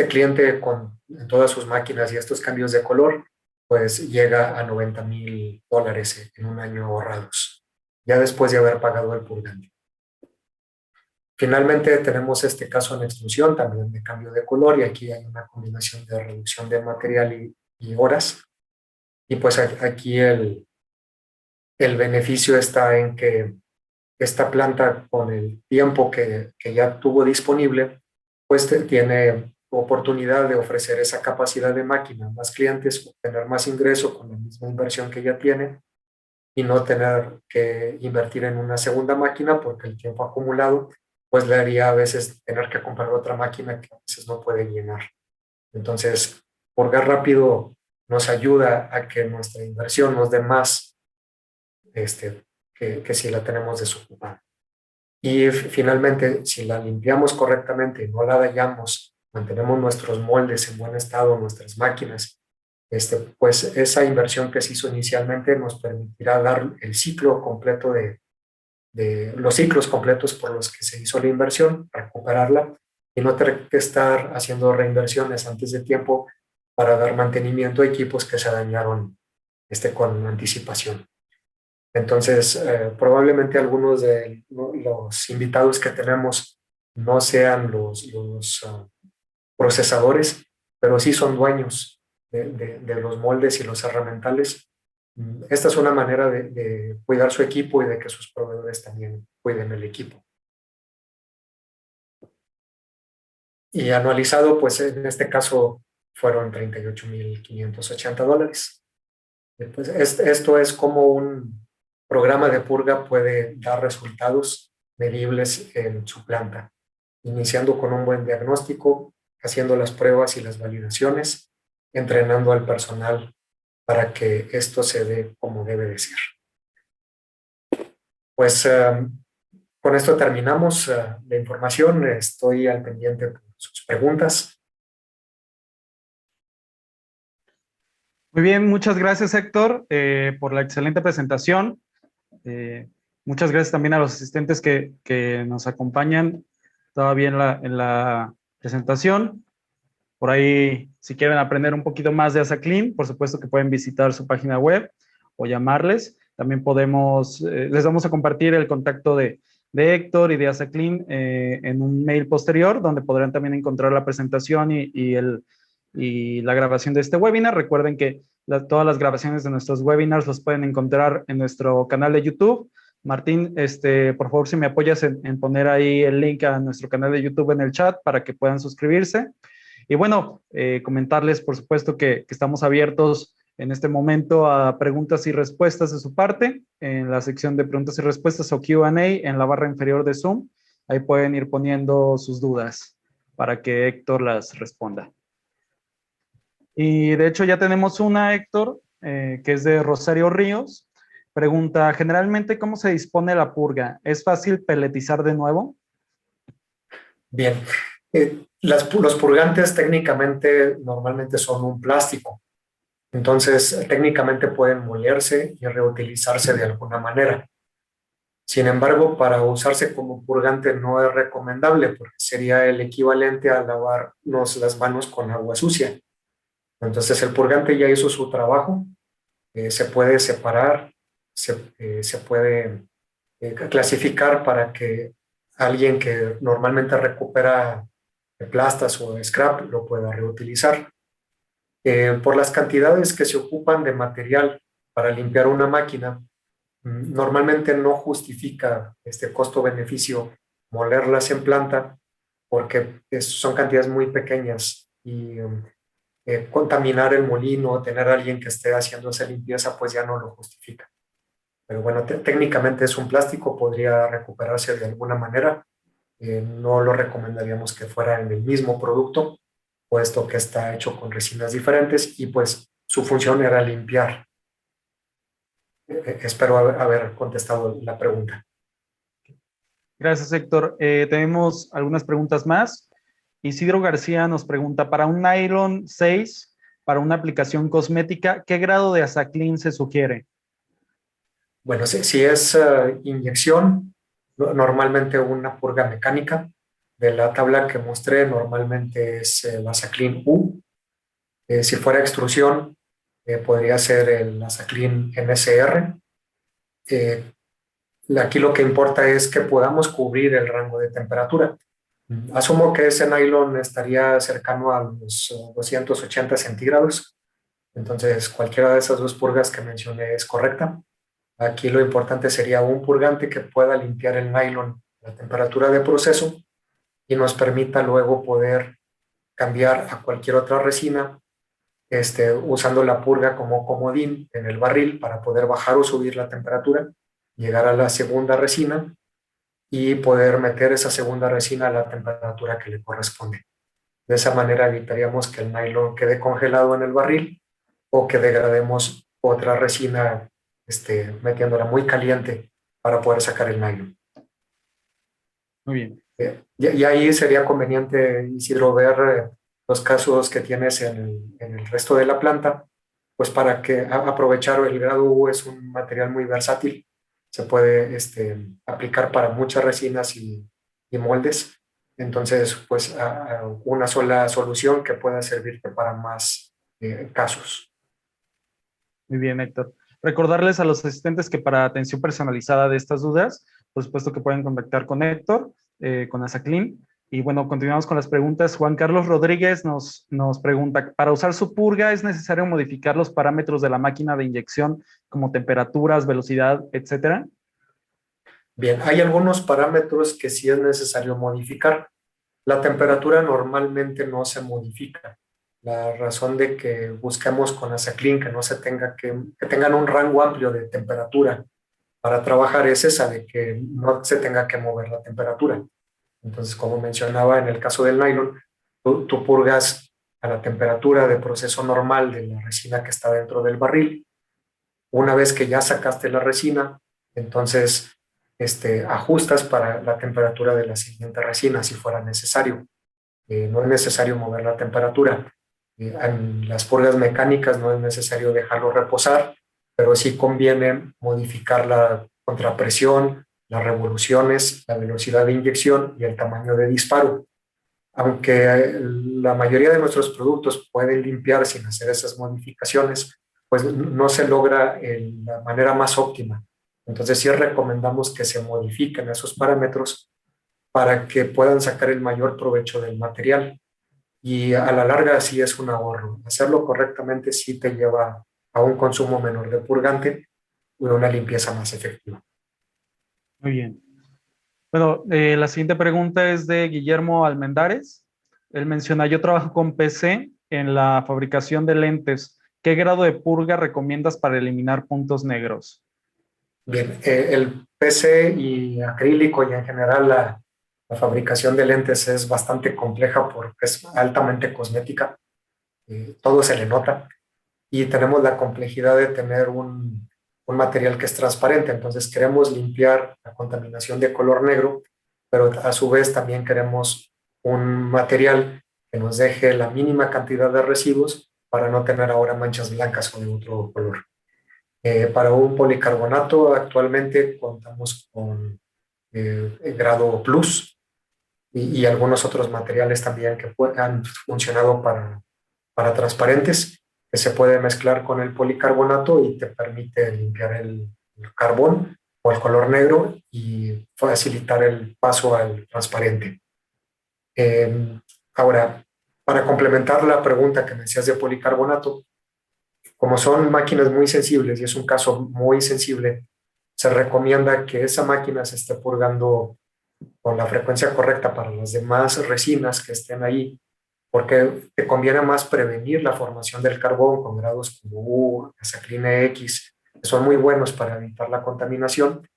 cliente con todas sus máquinas y estos cambios de color, pues llega a $90,000 en un año ahorrados, ya después de haber pagado el purgante. Finalmente tenemos este caso en extrusión también de cambio de color, y aquí hay una combinación de reducción de material y horas. Y pues aquí el beneficio está en que esta planta, con el tiempo que ya tuvo disponible, pues tiene oportunidad de ofrecer esa capacidad de máquina a más clientes, obtener más ingreso con la misma inversión que ya tiene y no tener que invertir en una segunda máquina, porque el tiempo acumulado pues le haría a veces tener que comprar otra máquina que a veces no puede llenar. Entonces, purgar rápido nos ayuda a que nuestra inversión nos dé más que si la tenemos desocupada. Y finalmente, si la limpiamos correctamente, no la dañamos, mantenemos nuestros moldes en buen estado, nuestras máquinas, pues esa inversión que se hizo inicialmente nos permitirá dar el ciclo completo de los ciclos completos por los que se hizo la inversión, recuperarla y no tener que estar haciendo reinversiones antes de tiempo para dar mantenimiento a equipos que se dañaron con anticipación. Entonces, probablemente algunos de los invitados que tenemos no sean los procesadores, pero sí son dueños de los moldes y los herramientales. Esta es una manera de cuidar su equipo y de que sus proveedores también cuiden el equipo. Y anualizado, pues en este caso fueron $38,580. Pues esto es como un programa de purga puede dar resultados medibles en su planta, iniciando con un buen diagnóstico, haciendo las pruebas y las validaciones, entrenando al personal para que esto se dé como debe de ser. Pues con esto terminamos la información. Estoy al pendiente de sus preguntas. Muy bien, muchas gracias, Héctor, por la excelente presentación. Muchas gracias también a los asistentes que nos acompañan todavía en la presentación. Por ahí, si quieren aprender un poquito más de ASACLIN, por supuesto que pueden visitar su página web o llamarles. También les vamos a compartir el contacto de Héctor y de ASACLIN en un mail posterior, donde podrán también encontrar la presentación y la grabación de este webinar. Recuerden que todas las grabaciones de nuestros webinars los pueden encontrar en nuestro canal de YouTube. Martín, por favor, si me apoyas en poner ahí el link a nuestro canal de YouTube en el chat para que puedan suscribirse. Y bueno, comentarles, por supuesto, que estamos abiertos en este momento a preguntas y respuestas de su parte en la sección de preguntas y respuestas o Q&A en la barra inferior de Zoom. Ahí pueden ir poniendo sus dudas para que Héctor las responda. Y de hecho ya tenemos una, Héctor, que es de Rosario Ríos. Pregunta, generalmente, ¿cómo se dispone la purga? ¿Es fácil peletizar de nuevo? Bien. Los purgantes técnicamente normalmente son un plástico. Entonces, técnicamente pueden molerse y reutilizarse de alguna manera. Sin embargo, para usarse como purgante no es recomendable porque sería el equivalente a lavarnos las manos con agua sucia. Entonces, el purgante ya hizo su trabajo, se puede separar, se puede clasificar para que alguien que normalmente recupera plastas o scrap lo pueda reutilizar. Por las cantidades que se ocupan de material para limpiar una máquina, normalmente no justifica este costo-beneficio molerlas en planta porque son cantidades muy pequeñas y contaminar el molino, tener a alguien que esté haciendo esa limpieza, pues ya no lo justifica. Pero bueno, técnicamente es un plástico, podría recuperarse de alguna manera. No lo recomendaríamos que fuera en el mismo producto, puesto que está hecho con resinas diferentes y pues su función era limpiar. Espero haber contestado la pregunta. Gracias, Héctor. Tenemos algunas preguntas más. Isidro García nos pregunta, para un nylon 6, para una aplicación cosmética, ¿qué grado de Azaclin se sugiere? Bueno, si es inyección, normalmente una purga mecánica. De la tabla que mostré, normalmente es el Azaclin U. Si fuera extrusión, podría ser el Azaclin MSR. Aquí lo que importa es que podamos cubrir el rango de temperatura. Asumo que ese nylon estaría cercano a los 280 centígrados. Entonces, cualquiera de esas dos purgas que mencioné es correcta. Aquí lo importante sería un purgante que pueda limpiar el nylon a la temperatura de proceso y nos permita luego poder cambiar a cualquier otra resina usando la purga como comodín en el barril para poder bajar o subir la temperatura, llegar a la segunda resina y poder meter esa segunda resina a la temperatura que le corresponde. De esa manera evitaríamos que el nylon quede congelado en el barril o que degrademos otra resina metiéndola muy caliente para poder sacar el nylon. Muy bien. Y ahí sería conveniente, Isidro, ver los casos que tienes en el resto de la planta, pues para que aprovechar el grado U es un material muy versátil, se puede aplicar para muchas resinas y moldes, entonces pues una sola solución que pueda servirte para más casos. Muy bien, Héctor. Recordarles a los asistentes que para atención personalizada de estas dudas, por supuesto que pueden contactar con Héctor, con Azaclin. Y bueno, continuamos con las preguntas. Juan Carlos Rodríguez nos pregunta, ¿para usar su purga es necesario modificar los parámetros de la máquina de inyección como temperaturas, velocidad, etcétera? Bien, hay algunos parámetros que sí es necesario modificar. La temperatura normalmente no se modifica. La razón de que busquemos con Azaclin que no se tenga que tengan un rango amplio de temperatura para trabajar es esa, de que no se tenga que mover la temperatura. Entonces, como mencionaba en el caso del nylon, tú purgas a la temperatura de proceso normal de la resina que está dentro del barril. Una vez que ya sacaste la resina, entonces ajustas para la temperatura de la siguiente resina si fuera necesario. No es necesario mover la temperatura. En las purgas mecánicas no es necesario dejarlo reposar, pero sí conviene modificar la contrapresión, las revoluciones, la velocidad de inyección y el tamaño de disparo. Aunque la mayoría de nuestros productos pueden limpiar sin hacer esas modificaciones, pues no se logra en la manera más óptima. Entonces sí recomendamos que se modifiquen esos parámetros para que puedan sacar el mayor provecho del material. Y a la larga sí es un ahorro. Hacerlo correctamente sí te lleva a un consumo menor de purgante y una limpieza más efectiva. Muy bien. Bueno, la siguiente pregunta es de Guillermo Almendares. Él menciona, yo trabajo con PC en la fabricación de lentes. ¿Qué grado de purga recomiendas para eliminar puntos negros? Bien, el PC y acrílico y en general la fabricación de lentes es bastante compleja porque es altamente cosmética. Todo se le nota y tenemos la complejidad de tener un material que es transparente. Entonces queremos limpiar la contaminación de color negro, pero a su vez también queremos un material que nos deje la mínima cantidad de residuos para no tener ahora manchas blancas o de otro color. Para un policarbonato actualmente contamos con grado plus y algunos otros materiales también que han funcionado para transparentes, que se puede mezclar con el policarbonato y te permite limpiar el carbón o el color negro y facilitar el paso al transparente. Ahora, para complementar la pregunta que me decías de policarbonato, como son máquinas muy sensibles y es un caso muy sensible, se recomienda que esa máquina se esté purgando con la frecuencia correcta para las demás resinas que estén ahí, porque te conviene más prevenir la formación del carbón con grados como U, Azaclin X, que son muy buenos para evitar la contaminación,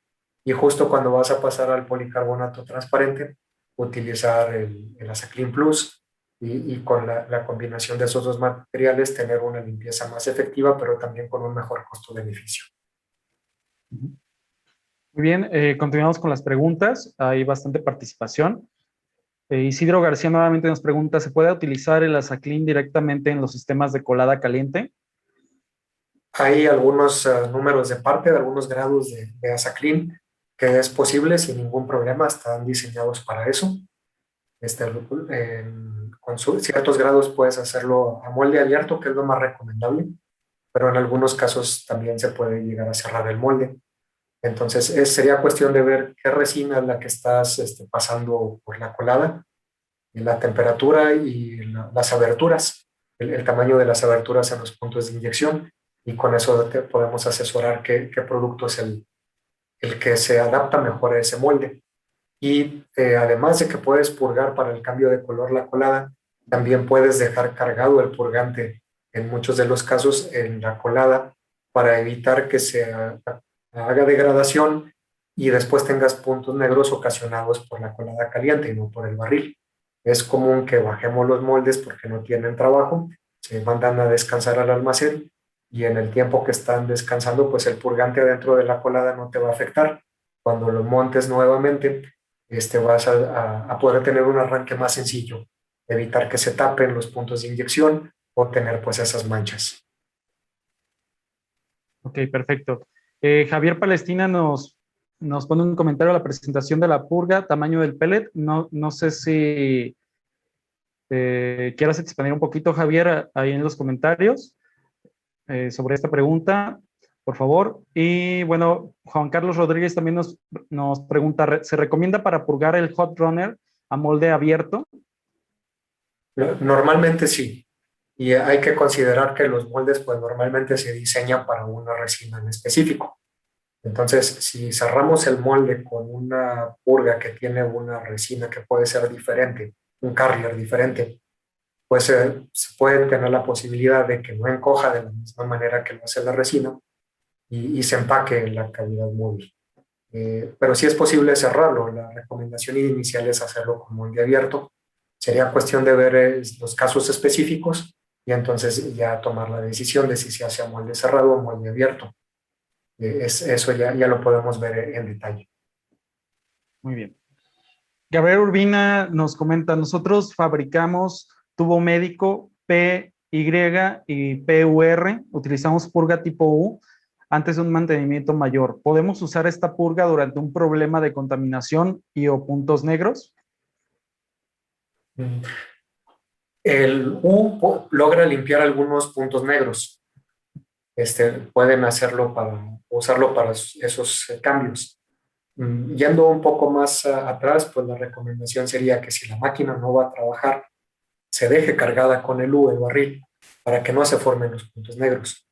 y justo cuando vas a pasar al policarbonato transparente, utilizar el Azaclin Plus y con la combinación de esos dos materiales tener una limpieza más efectiva, pero también con un mejor costo-beneficio. Muy bien, continuamos con las preguntas. Hay bastante participación. Isidro García nuevamente nos pregunta, ¿se puede utilizar el Azaclin directamente en los sistemas de colada caliente? Hay algunos números de parte, de algunos grados de Azaclin, que es posible sin ningún problema, están diseñados para eso. Con ciertos grados puedes hacerlo a molde abierto, que es lo más recomendable, pero en algunos casos también se puede llegar a cerrar el molde. Entonces, sería cuestión de ver qué resina es la que estás pasando por la colada, y la temperatura y las aberturas, el tamaño de las aberturas en los puntos de inyección, y con eso te podemos asesorar qué producto es el que se adapta mejor a ese molde. Y además de que puedes purgar para el cambio de color la colada, también puedes dejar cargado el purgante en muchos de los casos en la colada para evitar que se haga degradación y después tengas puntos negros ocasionados por la colada caliente y no por el barril. Es común que bajemos los moldes porque no tienen trabajo, se mandan a descansar al almacén y en el tiempo que están descansando, pues el purgante adentro de la colada no te va a afectar. Cuando lo montes nuevamente, vas a poder tener un arranque más sencillo, evitar que se tapen los puntos de inyección o tener pues esas manchas. Ok, perfecto. Javier Palestina nos pone un comentario a la presentación de la purga, tamaño del pellet. No sé si quieras expandir un poquito, Javier, ahí en los comentarios sobre esta pregunta, por favor. Y bueno, Juan Carlos Rodríguez también nos pregunta, ¿se recomienda para purgar el hot runner a molde abierto? Normalmente sí. Y hay que considerar que los moldes pues normalmente se diseñan para una resina en específico. Entonces, si cerramos el molde con una purga que tiene una resina que puede ser diferente, un carrier diferente, pues se puede tener la posibilidad de que no encoja de la misma manera que lo hace la resina y se empaque en la cavidad móvil. Pero sí es posible cerrarlo. La recomendación inicial es hacerlo con molde abierto. Sería cuestión de ver los casos específicos y entonces ya tomar la decisión de si se hace a molde cerrado o molde abierto. Eso ya lo podemos ver en detalle. Muy bien. Gabriel Urbina nos comenta, nosotros fabricamos tubo médico PY y PUR, utilizamos purga tipo U antes de un mantenimiento mayor. ¿Podemos usar esta purga durante un problema de contaminación y o puntos negros? El U logra limpiar algunos puntos negros. Pueden usarlo para esos cambios. Yendo un poco más atrás, pues la recomendación sería que si la máquina no va a trabajar, se deje cargada con el U, el barril, para que no se formen los puntos negros.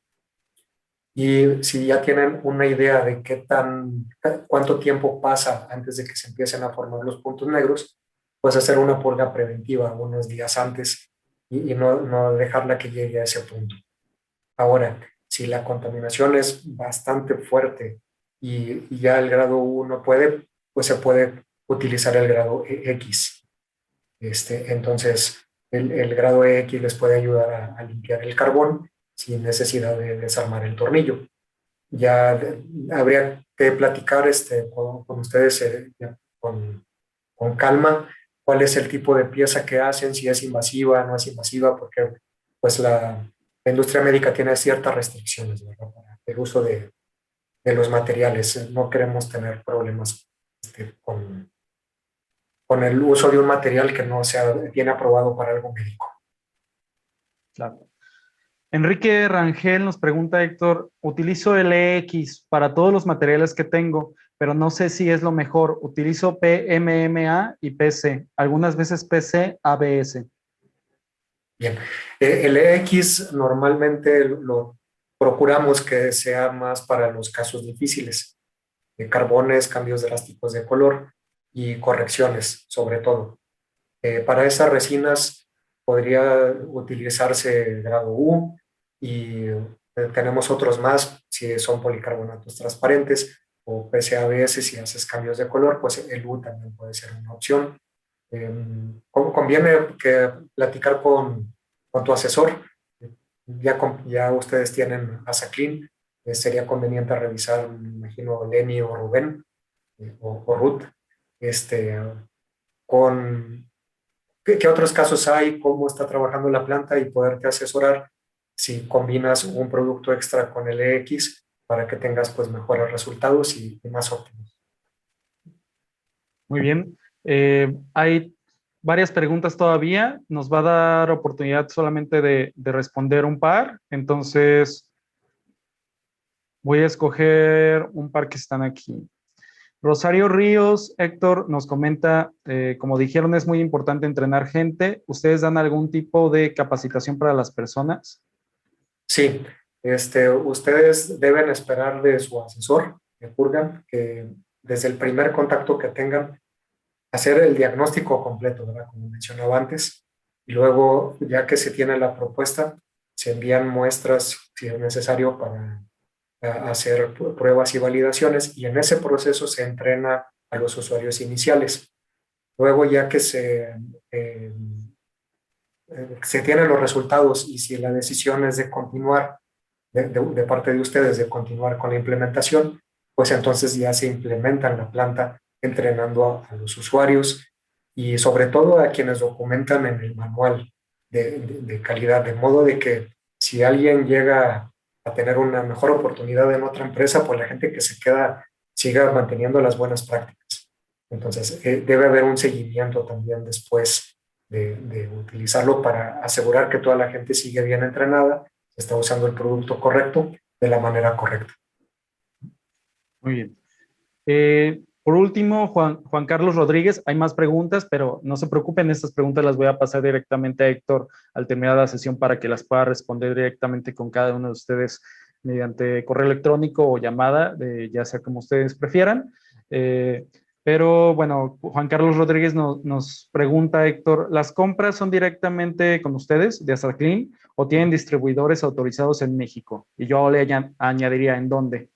Y si ya tienen una idea de cuánto tiempo pasa antes de que se empiecen a formar los puntos negros, pues hacer una purga preventiva unos días antes y no dejarla que llegue a ese punto. Ahora, si la contaminación es bastante fuerte y ya el grado 1 puede, pues se puede utilizar el grado X. Entonces, el grado X les puede ayudar a limpiar el carbón sin necesidad de desarmar el tornillo. Ya habría que platicar con ustedes con calma cuál es el tipo de pieza que hacen, si es invasiva, no es invasiva, porque pues la industria médica tiene ciertas restricciones, ¿verdad? Para el uso de los materiales. No queremos tener problemas con el uso de un material que no sea bien aprobado para algo médico. Claro. Enrique Rangel nos pregunta, Héctor, utilizo el EX para todos los materiales que tengo, pero no sé si es lo mejor. Utilizo PMMA y PC, algunas veces PC ABS. Bien, el EX normalmente lo procuramos que sea más para los casos difíciles, de carbones, cambios drásticos de color y correcciones, sobre todo. Para esas resinas podría utilizarse el grado U y tenemos otros más si son policarbonatos transparentes o PCABS si haces cambios de color, pues el U también puede ser una opción. conviene que platicar con tu asesor. Ya ustedes tienen ASACLIN, sería conveniente revisar, me imagino, Lenny o Rubén o Ruth, con qué otros casos hay, cómo está trabajando la planta y poderte asesorar si combinas un producto extra con el EX para que tengas pues mejores resultados y más óptimos. Muy bien. Hay varias preguntas todavía. Nos va a dar oportunidad solamente de responder un par. Entonces, voy a escoger un par que están aquí. Rosario Ríos, Héctor, nos comenta, como dijeron, es muy importante entrenar gente. ¿Ustedes dan algún tipo de capacitación para las personas? Sí, ustedes deben esperar de su asesor, de Purgan, que desde el primer contacto que tengan, hacer el diagnóstico completo, ¿verdad? Como mencionaba antes, y luego, ya que se tiene la propuesta, se envían muestras, si es necesario, para hacer pruebas y validaciones, y en ese proceso se entrena a los usuarios iniciales. Luego, ya que se tienen los resultados y si la decisión es de continuar, de parte de ustedes, de continuar con la implementación, pues entonces ya se implementa en la planta entrenando a los usuarios y sobre todo a quienes documentan en el manual de calidad, de modo de que si alguien llega a tener una mejor oportunidad en otra empresa, pues la gente que se queda siga manteniendo las buenas prácticas. Entonces, debe haber un seguimiento también después de utilizarlo para asegurar que toda la gente sigue bien entrenada, está usando el producto correcto de la manera correcta. Muy bien. Por último, Juan Carlos Rodríguez, hay más preguntas, pero no se preocupen, estas preguntas las voy a pasar directamente a Héctor al terminar la sesión para que las pueda responder directamente con cada uno de ustedes mediante correo electrónico o llamada, ya sea como ustedes prefieran. Pero bueno, Juan Carlos Rodríguez nos pregunta, Héctor, ¿las compras son directamente con ustedes de ASACLIN o tienen distribuidores autorizados en México? Y yo le añadiría, ¿en dónde?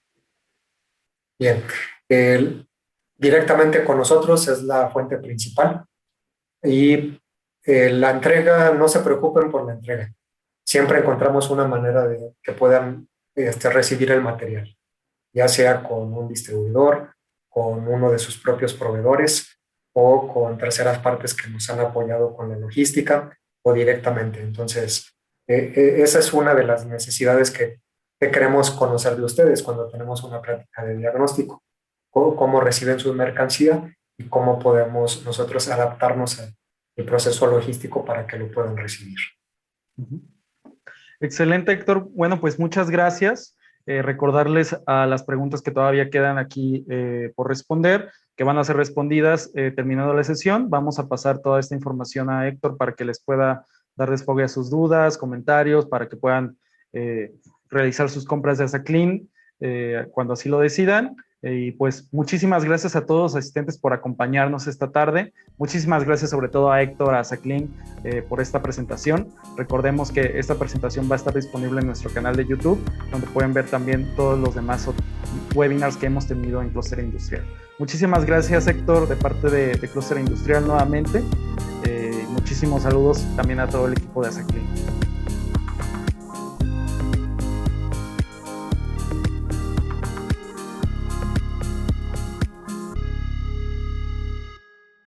Bien, directamente con nosotros es la fuente principal y la entrega, no se preocupen por la entrega. Siempre encontramos una manera de que puedan recibir el material, ya sea con un distribuidor, con uno de sus propios proveedores o con terceras partes que nos han apoyado con la logística o directamente. Entonces, esa es una de las necesidades que queremos conocer de ustedes cuando tenemos una práctica de diagnóstico, cómo reciben su mercancía y cómo podemos nosotros adaptarnos al proceso logístico para que lo puedan recibir. Excelente, Héctor. Bueno, pues muchas gracias. Recordarles a las preguntas que todavía quedan aquí por responder, que van a ser respondidas terminando la sesión. Vamos a pasar toda esta información a Héctor para que les pueda dar desfogue a sus dudas, comentarios, para que puedan realizar sus compras de ASACLIN cuando así lo decidan. Y pues muchísimas gracias a todos los asistentes por acompañarnos esta tarde. Muchísimas gracias sobre todo a Héctor, a ASACLIN por esta presentación. Recordemos que esta presentación va a estar disponible en nuestro canal de YouTube, donde pueden ver también todos los demás webinars que hemos tenido en Clúster Industrial. Muchísimas gracias, Héctor, de parte de Clúster Industrial nuevamente. Muchísimos saludos también a todo el equipo de ASACLIN.